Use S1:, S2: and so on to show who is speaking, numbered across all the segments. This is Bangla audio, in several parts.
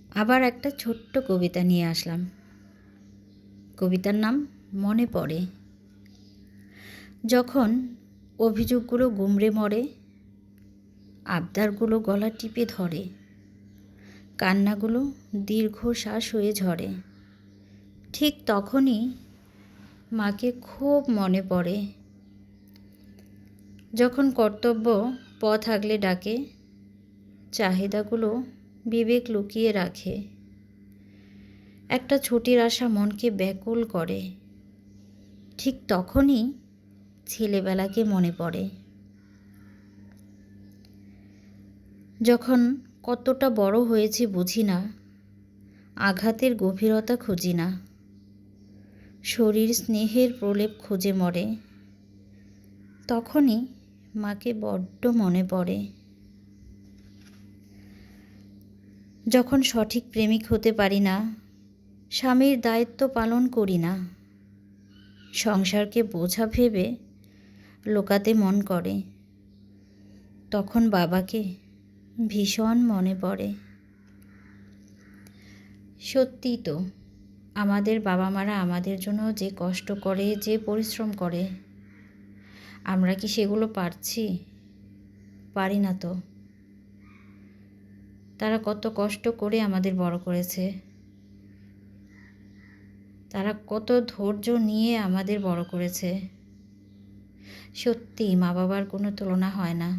S1: আবার একটা ছোট্ট কবিতা নিয়ে আসলাম। কবিতার নাম মনে পড়ে। যখন অভিযোগগুলো গুমড়ে মরে, আবদারগুলো গলা টিপে ধরে, কান্নাগুলো দীর্ঘশ্বাস হয়ে ঝরে, ঠিক তখনই মাকে খুব মনে পড়ে। যখন কর্তব্য পথ আগলে ডাকে, চাহিদাগুলো বিবেক লুকিয়ে রাখে, একটা ছুটির আশা মনকে ব্যাকুল করে, ঠিক তখনই ছেলেবেলাকে মনে পড়ে। যখন কতটা বড় হয়েছি বুঝি না, আঘাতের গভীরতা খুঁজি না, শরীর স্নেহের প্রলেপ খুঁজে মরে, তখনই মাকে বড্ড মনে পড়ে। যখন সঠিক প্রেমিক হতে পারি না, স্বামীর দায়িত্ব পালন করি না, সংসারকে বোঝা ভেবে লোকাতে মন করে, তখন বাবাকে ভীষণ মনে পড়ে। সত্যিই তো, আমাদের বাবা মারা আমাদের জন্য যে কষ্ট করে, যে পরিশ্রম করে, আমরা কি সেগুলো পারছি? পারি না তো। তারা কত কষ্ট করে আমাদের বড় করেছে, তারা কত ধৈর্য নিয়ে আমাদের বড় করেছে। সত্যি মা বাবার কোনো তুলনা হয় না।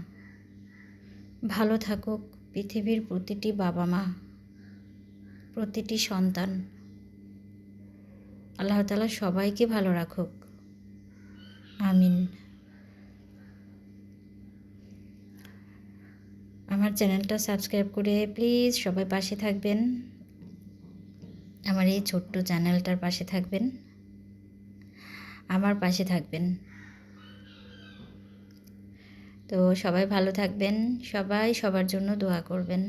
S1: ভালো থাকুক পৃথিবীর প্রতিটি বাবা মা, প্রতিটি সন্তান। আল্লাহ তাআলা সবাইকে ভালো রাখুক, আমিন। আমার চ্যানেলটা সাবস্ক্রাইব করে প্লিজ সবাই পাশে থাকবেন, আমার এই ছোট্ট চ্যানেলটার পাশে থাকবেন, আমার পাশে থাকবেন। তো সবাই ভালো থাকবেন, সবাই সবার জন্য দোয়া করবেন।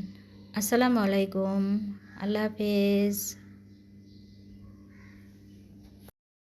S1: আসসালামু আলাইকুম, আল্লাহ হাফেজ।